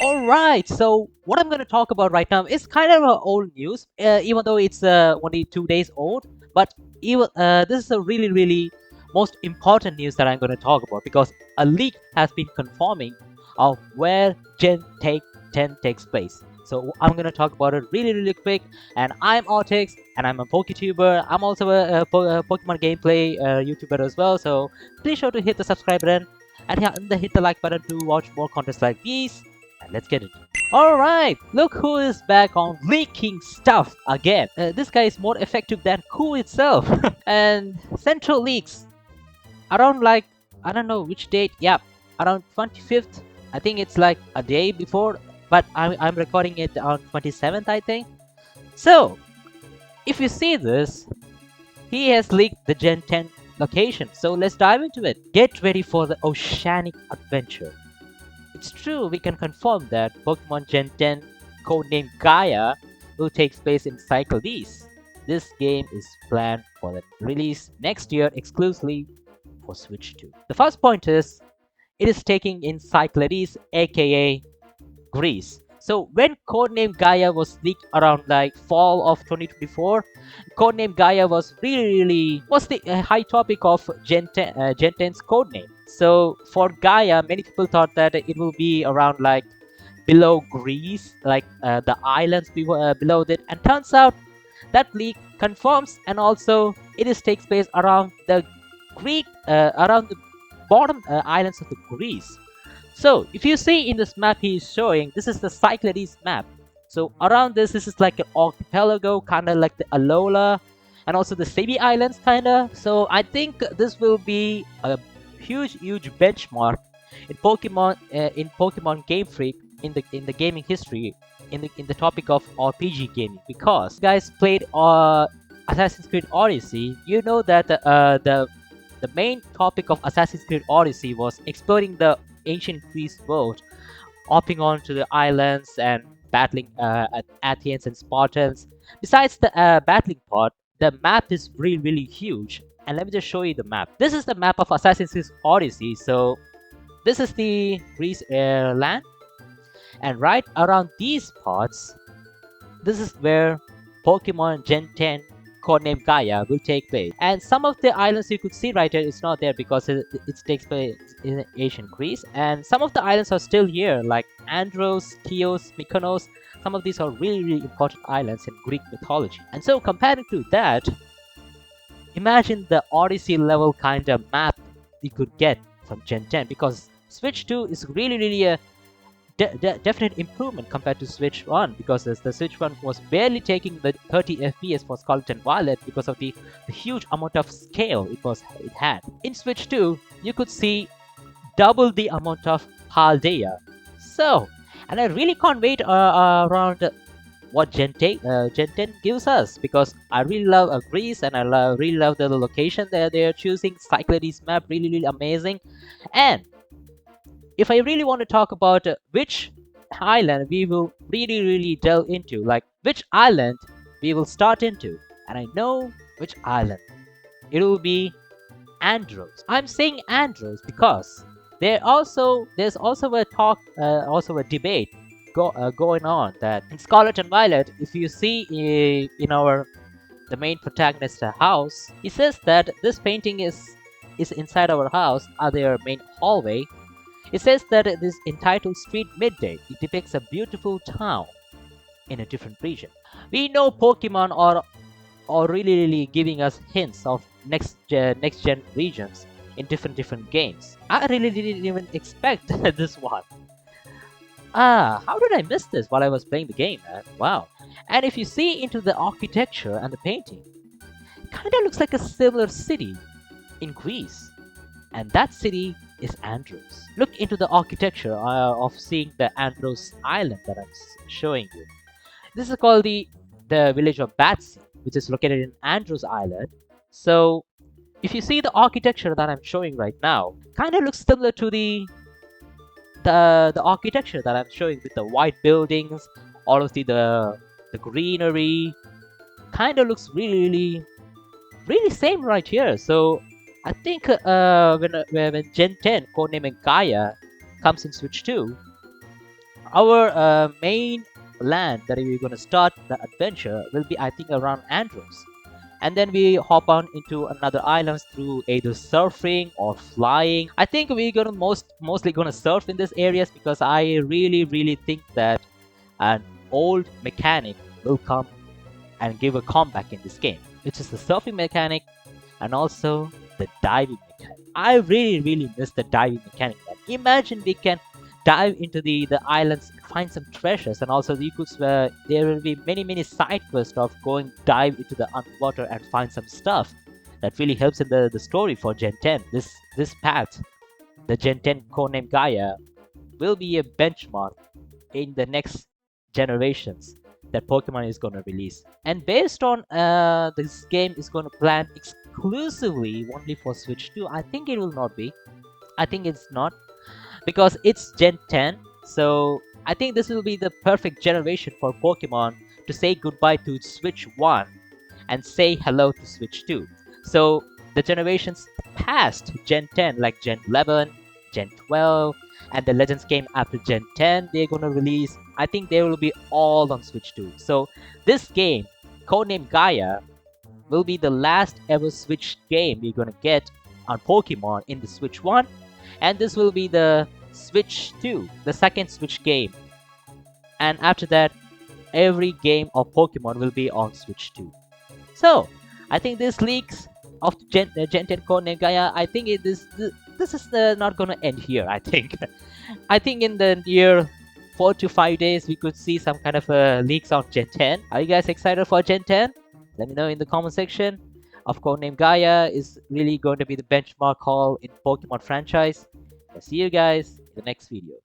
Alright, so what I'm going to talk about right now is kind of old news, even though it's only 2 days old. But this is a really most important news that I'm going to talk about because a leak has been confirming of where Gen 10 takes place. So I'm going to talk about it really quick. And I'm Ortex, and I'm a PokeTuber. I'm also a Pokemon gameplay YouTuber as well. So please sure to hit the subscribe button and hit the like button to watch more contents like these. And let's get it. Alright, look who is back on leaking stuff again. This guy is more effective than Coup itself. And Central leaks around like, I don't know which date, yeah, around 25th. I think it's like a day before, but I'm recording it on 27th, I think. So, if you see this, he has leaked the Gen 10 location. So let's dive into it. Get ready for the oceanic adventure. It's true, we can confirm that Pokemon Gen 10, codenamed Gaia, will take place in Cyclades. This game is planned for the release next year exclusively for Switch 2. The first point is, it is taking in Cyclades, aka Greece. So when codename Gaia was leaked around like fall of 2024, codename Gaia was was the high topic of Gen 10's codename. So for Gaia, many people thought that it will be around like below Greece, like the islands below it, and turns out that leak confirms, and also it is takes place around the around the bottom islands of the Greece. So if you see in this map he is showing, this is the Cyclades map. So around this is like an archipelago, kind of like the Alola, and also the Sabi Islands, kind of. So I think this will be a huge benchmark in Pokemon Game Freak in the gaming history in the topic of RPG gaming, because you guys played Assassin's Creed Odyssey. You know that the main topic of Assassin's Creed Odyssey was exploring the ancient Greece world, hopping onto the islands and battling Athenians and Spartans. Besides the battling part, the map is really huge. And let me just show you the map. This is the map of Assassin's Creed Odyssey. So this is the Greece land, and right around these parts, this is where Pokemon Gen 10 codename Gaia will take place. And some of the islands you could see right here is not there because it takes place in ancient Greece. And some of the islands are still here, like Andros, Chios, Mykonos. Some of these are really important islands in Greek mythology. And so comparing to that, imagine the Odyssey level kind of map you could get from Gen 10, because Switch 2 is really a definite improvement compared to Switch 1, because the Switch 1 was barely taking the 30 FPS for Scarlet and Violet because of the huge amount of scale it had. In Switch 2, you could see double the amount of Paldea. So, and I really can't wait around what Gen 10 gives us, because I really love Greece, and I really love the location that they're choosing. Cyclades map, really amazing. And if I really want to talk about which island we will really delve into, like which island we will start into, and I know which island. It will be Andros. I'm saying Andros because there's also a talk, also a debate going on that in Scarlet and Violet, if you see in our the main protagonist house, he says that this painting is inside our house, at their main hallway. It says that it is entitled Street Midday. It depicts a beautiful town in a different region. We know Pokemon are really giving us hints of next gen regions in different games. I really didn't even expect this one. How did I miss this while I was playing the game, man? Wow. And if you see into the architecture and the painting, it kind of looks like a similar city in Greece. And that city is Andros. Look into the architecture of seeing the Andros island that I'm showing you. This is called the village of Batsy, which is located in Andros Island. So if you see the architecture that I'm showing right now, kind of looks similar to the architecture that I'm showing, with the white buildings, all of the greenery. Kind of looks really same right here. So I think when Gen 10 codename Gaia comes in Switch 2, Our main land that we're gonna start the adventure will be, I think, around Andros. And then we hop on into another islands through either surfing or flying. I think we're gonna mostly gonna surf in these areas because I really think that an old mechanic will come and give a comeback in this game, which is the surfing mechanic and also the diving mechanic. I really miss the diving mechanic. Man. Imagine we can dive into the islands, find some treasures, and also you could there will be many side quests of going dive into the underwater and find some stuff that really helps in the story for Gen 10. This path, the Gen 10 codename Gaia, will be a benchmark in the next generations that Pokemon is going to release. And based on this game is going to plan exclusively only for Switch 2, I think it will not be. I think it's not because it's Gen 10. So I think this will be the perfect generation for Pokemon to say goodbye to Switch 1 and say hello to Switch 2. So the generations past Gen 10 like Gen 11, Gen 12, and the Legends game after Gen 10 they're gonna release, I think they will be all on Switch 2. So this game, codenamed Gaia, will be the last ever Switch game we're gonna get on Pokemon in the Switch 1, and this will be the Switch 2, the second Switch game. And after that, every game of Pokemon will be on Switch 2. So, I think this leaks of Gen 10 codename Gaia, I think this is not gonna end here, I think. I think in the near 4 to 5 days, we could see some kind of leaks on Gen 10. Are you guys excited for Gen 10? Let me know in the comment section. Of codename Gaia is really going to be the benchmark call in Pokemon franchise. I'll see you guys in the next video.